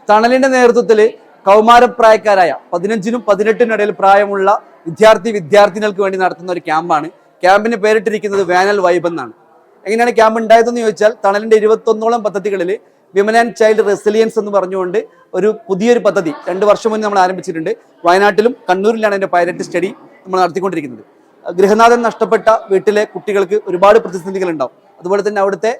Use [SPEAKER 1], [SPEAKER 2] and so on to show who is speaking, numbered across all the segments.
[SPEAKER 1] തണലിന്റെ നേതൃത്വത്തിൽ കൗമാരപ്രായക്കാരായ 15-നും 18-നും ഇടയിൽ പ്രായമുള്ള വിദ്യാർത്ഥിനികൾക്ക് വേണ്ടി നടത്തുന്ന ഒരു ക്യാമ്പാണ്. ക്യാമ്പിന് പേരിട്ടിരിക്കുന്നത് വേനൽ വൈബ് എന്നാണ്. എങ്ങനെയാണ് ക്യാമ്പ് ഉണ്ടായതെന്ന് ചോദിച്ചാൽ, തണലിന്റെ 21ഓളം പദ്ധതികളിൽ വിമൻ ആൻഡ് ചൈൽഡ് റെസിലിയൻസ് എന്ന് പറഞ്ഞുകൊണ്ട് ഒരു പുതിയൊരു പദ്ധതി 2 വർഷം മുന്നേ നമ്മൾ ആരംഭിച്ചിട്ടുണ്ട്. വയനാട്ടിലും കണ്ണൂരിലാണ് അതിന്റെ പൈലറ്റ് സ്റ്റഡി നമ്മൾ നടത്തിക്കൊണ്ടിരിക്കുന്നത്. ഗൃഹനാഥൻ നഷ്ടപ്പെട്ട വീട്ടിലെ കുട്ടികൾക്ക് ഒരുപാട് പ്രതിസന്ധികൾ ഉണ്ടാവും. അതുപോലെ തന്നെ അവിടുത്തെ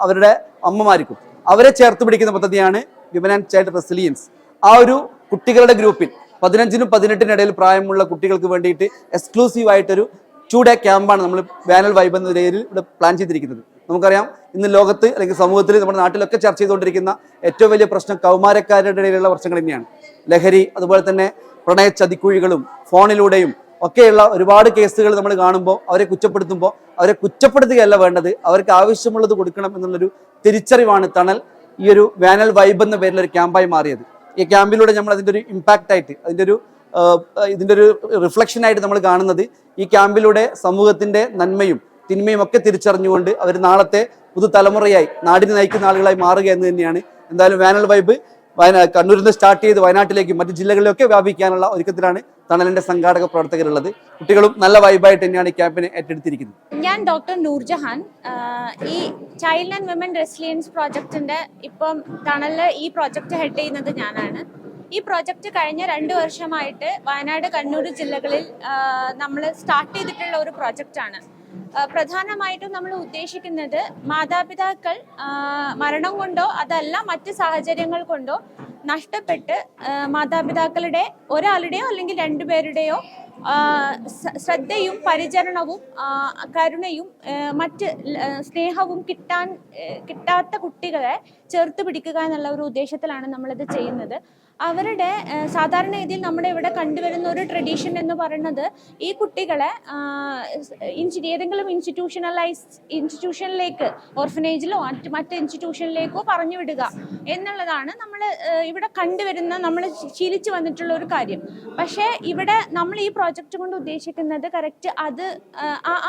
[SPEAKER 1] അവരുടെ അമ്മമാർക്കും അവരെ ചേർത്ത് പിടിക്കുന്ന പദ്ധതിയാണ് വിമൻ ആൻഡ് ചൈൽഡ് റെസിലിയൻസ്. ആ ഒരു കുട്ടികളുടെ ഗ്രൂപ്പിൽ 15-നും 18-നും ഇടയിൽ പ്രായമുള്ള കുട്ടികൾക്ക് വേണ്ടിയിട്ട് എക്സ്ക്ലൂസീവ് ആയിട്ടൊരു 2 ഡേ ക്യാമ്പാണ് നമ്മൾ വേനൽ വൈബ് എന്ന നിലയിൽ ഇവിടെ പ്ലാൻ ചെയ്തിരിക്കുന്നത്. നമുക്കറിയാം, ഇന്ന് ലോകത്ത് അല്ലെങ്കിൽ സമൂഹത്തിൽ നമ്മുടെ നാട്ടിലൊക്കെ ചർച്ച ചെയ്തുകൊണ്ടിരിക്കുന്ന ഏറ്റവും വലിയ പ്രശ്നം കൗമാരക്കാരുടെ ഇടയിലുള്ള പ്രശ്നങ്ങൾ തന്നെയാണ്. ലഹരി, അതുപോലെ തന്നെ പ്രണയ ചതിക്കുഴികളും ഫോണിലൂടെയും ഒക്കെയുള്ള ഒരുപാട് കേസുകൾ നമ്മൾ കാണുമ്പോൾ അവരെ കുറ്റപ്പെടുത്തുകയല്ല വേണ്ടത്, അവർക്ക് ആവശ്യമുള്ളത് കൊടുക്കണം എന്നുള്ളൊരു തിരിച്ചറിവാണ് തണൽ ഈ ഒരു വേനൽ വൈബ് എന്ന പേരിൽ ഒരു ക്യാമ്പായി മാറിയത്. ഈ ക്യാമ്പിലൂടെ നമ്മൾ അതിൻ്റെ ഒരു ഇമ്പാക്റ്റ് ആയിട്ട് ഇതിൻ്റെ ഒരു റിഫ്ലക്ഷൻ ആയിട്ട് നമ്മൾ കാണുന്നത്, ഈ ക്യാമ്പിലൂടെ സമൂഹത്തിന്റെ നന്മയും തിന്മയും ഒക്കെ തിരിച്ചറിഞ്ഞുകൊണ്ട് അവർ നാളത്തെ പുതുതലമുറയായി നാടിനെ നയിക്കുന്ന ആളുകളായി മാറുക എന്ന് തന്നെയാണ്. എന്തായാലും വേനൽ വൈബ് കണ്ണൂരിൽ നിന്ന് സ്റ്റാർട്ട് ചെയ്ത് വയനാട്ടിലേക്കും മറ്റു ജില്ലകളിലൊക്കെ വ്യാപിക്കാനുള്ള ഒരുക്കത്തിലാണ് തണലിന്റെ സംഘാടക പ്രവർത്തകരുള്ളത്. കുട്ടികളും നല്ല വൈബായിട്ട് തന്നെയാണ് ഈ ക്യാമ്പിനെ ഏറ്റെടുത്തിരിക്കുന്നത്.
[SPEAKER 2] ഞാൻ ഡോക്ടർ നൂർജഹാൻ. ഈ ചൈൽഡ് ആൻഡ് വിമൻ റെസിലിയൻസ് പ്രോജക്റ്റിന്റെ ഇപ്പം തണലില് ഈ പ്രോജക്റ്റ് ഹെഡ് ചെയ്യുന്നത് ഞാനാണ്. ഈ പ്രോജക്റ്റ് കഴിഞ്ഞ 2 വർഷമായിട്ട് വയനാട്, കണ്ണൂർ ജില്ലകളിൽ നമ്മൾ സ്റ്റാർട്ട് ചെയ്തിട്ടുള്ള ഒരു പ്രോജക്റ്റാണ്. പ്രധാനമായിട്ടും നമ്മൾ ഉദ്ദേശിക്കുന്നത് മാതാപിതാക്കൾ മരണം കൊണ്ടോ അതല്ല മറ്റ് സാഹചര്യങ്ങൾ കൊണ്ടോ നഷ്ടപ്പെട്ട് മാതാപിതാക്കളുടെ ഒരാളുടെയോ അല്ലെങ്കിൽ 2 പേരുടെയോ ശ്രദ്ധയും പരിചരണവും കരുണയും മറ്റ് സ്നേഹവും കിട്ടാത്ത കുട്ടികളെ ചേർത്ത് പിടിക്കുക എന്നുള്ള ഒരു ഉദ്ദേശത്തിലാണ് നമ്മളിത് ചെയ്യുന്നത്. അവരുടെ സാധാരണഗതിയിൽ നമ്മുടെ ഇവിടെ കണ്ടുവരുന്ന ഒരു ട്രഡീഷൻ എന്ന് പറയുന്നത്, ഈ കുട്ടികളെ ഏതെങ്കിലും ഇൻസ്റ്റിറ്റ്യൂഷനിലേക്ക്, ഓർഫനേജിലോ മറ്റ് ഇൻസ്റ്റിറ്റ്യൂഷനിലേക്കോ പറഞ്ഞു വിടുക എന്നുള്ളതാണ് നമ്മൾ ഇവിടെ കണ്ടുവരുന്ന, നമ്മൾ ശീലിച്ചു വന്നിട്ടുള്ള ഒരു കാര്യം. പക്ഷേ ഇവിടെ നമ്മൾ ഈ പ്രോജക്റ്റ് കൊണ്ട് ഉദ്ദേശിക്കുന്നത് കറക്റ്റ്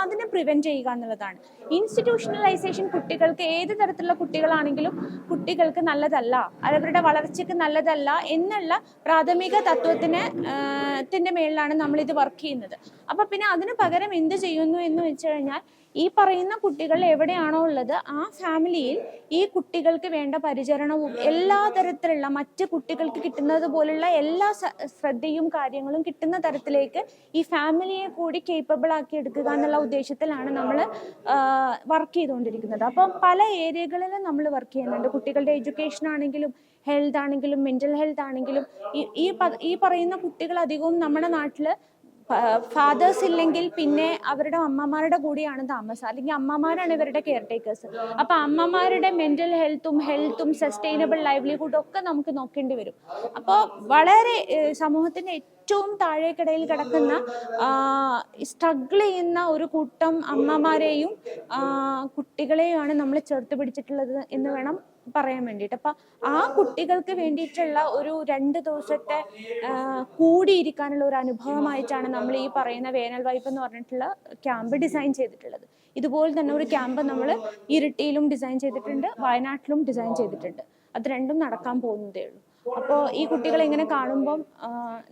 [SPEAKER 2] അതിനെ പ്രിവെന്റ് ചെയ്യുക എന്നുള്ളതാണ്. ഇൻസ്റ്റിറ്റ്യൂഷണലൈസേഷൻ കുട്ടികൾക്ക്, ഏത് തരത്തിലുള്ള കുട്ടികളാണെങ്കിലും കുട്ടികൾക്ക് നല്ലതല്ല, അവരുടെ വളർച്ചയ്ക്ക് നല്ലതല്ല എന്നുള്ള പ്രാഥമിക തത്വത്തിന്റെ മേളിലാണ് നമ്മൾ ഇത് വർക്ക് ചെയ്യുന്നത്. അപ്പൊ പിന്നെ അതിന് പകരം എന്ത് ചെയ്യുന്നു എന്ന് വെച്ച് കഴിഞ്ഞാൽ, ഈ പറയുന്ന കുട്ടികൾ എവിടെയാണോ ഉള്ളത് ആ ഫാമിലിയിൽ ഈ കുട്ടികൾക്ക് വേണ്ട പരിചരണവും എല്ലാ തരത്തിലുള്ള മറ്റ് കുട്ടികൾക്ക് കിട്ടുന്നത് പോലുള്ള എല്ലാ ശ്രദ്ധയും കാര്യങ്ങളും കിട്ടുന്ന തരത്തിലേക്ക് ഈ ഫാമിലിയെ കൂടി കേപ്പബിൾ ആക്കി എടുക്കുക എന്നുള്ള ഉദ്ദേശത്തിലാണ് നമ്മൾ വർക്ക് ചെയ്തുകൊണ്ടിരിക്കുന്നത്. അപ്പം പല ഏരിയകളിലും നമ്മൾ വർക്ക് ചെയ്യുന്നുണ്ട്. കുട്ടികളുടെ എഡ്യൂക്കേഷൻ ആണെങ്കിലും, ഹെൽത്ത് ആണെങ്കിലും, മെന്റൽ ഹെൽത്ത് ആണെങ്കിലും, ഈ പറയുന്ന കുട്ടികൾ അധികവും നമ്മുടെ നാട്ടില് ഫാദേഴ്സ് ഇല്ലെങ്കിൽ പിന്നെ അവരുടെ അമ്മമാരുടെ കൂടെയാണ് താമസം, അല്ലെങ്കിൽ അമ്മമാരാണ് ഇവരുടെ കെയർ ടേക്കേഴ്സ്. അപ്പൊ അമ്മമാരുടെ മെന്റൽ ഹെൽത്തും സസ്റ്റൈനബിൾ ലൈവ്ലിഹുഡും ഒക്കെ നമുക്ക് നോക്കേണ്ടി വരും. അപ്പോൾ വളരെ സമൂഹത്തിന്റെ ഏറ്റവും താഴേക്കിടയിൽ കിടക്കുന്ന സ്ട്രഗിൾ ചെയ്യുന്ന ഒരു കൂട്ടം അമ്മമാരെയും കുട്ടികളെയുമാണ് നമ്മൾ ചേർത്ത് പിടിച്ചിട്ടുള്ളത് എന്ന് വേണം പറയാൻ വേണ്ടിയിട്ട്. അപ്പൊ ആ കുട്ടികൾക്ക് വേണ്ടിയിട്ടുള്ള ഒരു 2 ദിവസത്തെ കൂടിയിരിക്കാനുള്ള ഒരു അനുഭവമായിട്ടാണ് നമ്മൾ ഈ പറയുന്ന വേനൽ വൈബ് എന്ന് പറഞ്ഞിട്ടുള്ള ക്യാമ്പ് ഡിസൈൻ ചെയ്തിട്ടുള്ളത്. ഇതുപോലെ തന്നെ ഒരു ക്യാമ്പ് നമ്മൾ ഇരിട്ടിയിലും ഡിസൈൻ ചെയ്തിട്ടുണ്ട്, വയനാട്ടിലും ഡിസൈൻ ചെയ്തിട്ടുണ്ട്. അത് 2ഉം നടക്കാൻ പോകുന്നതേ ഉള്ളൂ. അപ്പോൾ ഈ കുട്ടികളെ ഇങ്ങനെ കാണുമ്പം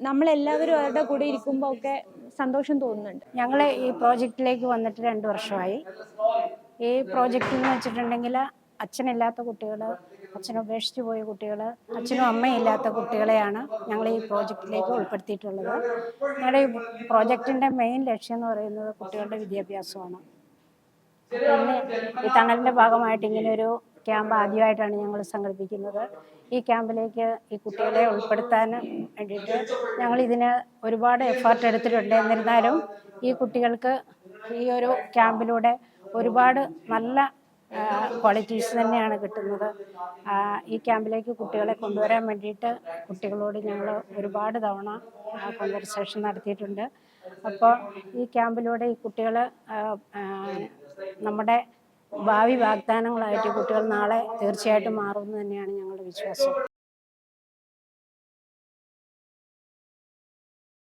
[SPEAKER 2] നമ്മളെല്ലാവരും അവരുടെ കൂടെ ഇരിക്കുമ്പോൾ ഒക്കെ സന്തോഷം തോന്നുന്നുണ്ട്.
[SPEAKER 3] ഞങ്ങൾ ഈ പ്രോജക്റ്റിലേക്ക് വന്നിട്ട് 2 വർഷമായി. ഈ പ്രോജക്റ്റ് എന്ന് വെച്ചിട്ടുണ്ടെങ്കിൽ, അച്ഛനില്ലാത്ത കുട്ടികൾ, അച്ഛനെ ഉപേക്ഷിച്ച് പോയ കുട്ടികൾ, അച്ഛനും അമ്മയും ഇല്ലാത്ത കുട്ടികളെയാണ് ഞങ്ങൾ ഈ പ്രോജക്റ്റിലേക്ക് ഉൾപ്പെടുത്തിയിട്ടുള്ളത്. ഞങ്ങളുടെ ഈ പ്രോജക്റ്റിൻ്റെ മെയിൻ ലക്ഷ്യം എന്ന് പറയുന്നത് കുട്ടികളുടെ വിദ്യാഭ്യാസമാണ്. പിന്നെ ഈ തണലിൻ്റെ ഭാഗമായിട്ട് ഇങ്ങനെയൊരു ക്യാമ്പ് ആദ്യമായിട്ടാണ് ഞങ്ങൾ സംഘടിപ്പിക്കുന്നത്. ഈ ക്യാമ്പിലേക്ക് ഈ കുട്ടികളെ ഉൾപ്പെടുത്താൻ വേണ്ടിയിട്ട് ഞങ്ങൾ ഇതിന് ഒരുപാട് എഫേർട്ട് എടുത്തിട്ടുണ്ട്. എന്നിരുന്നാലും ഈ കുട്ടികൾക്ക് ഈ ഒരു ക്യാമ്പിലൂടെ ഒരുപാട് നല്ല ക്വാളിറ്റീസ് തന്നെയാണ് കിട്ടുന്നത്. ഈ ക്യാമ്പിലേക്ക് കുട്ടികളെ കൊണ്ടുവരാൻ വേണ്ടിയിട്ട് കുട്ടികളോട് ഞങ്ങൾ ഒരുപാട് തവണ കോൺവെർസേഷൻ നടത്തിയിട്ടുണ്ട്. അപ്പോൾ ഈ ക്യാമ്പിലൂടെ ഈ കുട്ടികൾ നമ്മുടെ ഭാവി വാഗ്ദാനങ്ങളായിട്ട് കുട്ടികൾ നാളെ തീർച്ചയായിട്ടും മാറുമെന്ന് തന്നെയാണ് ഞങ്ങളുടെ വിശ്വാസം.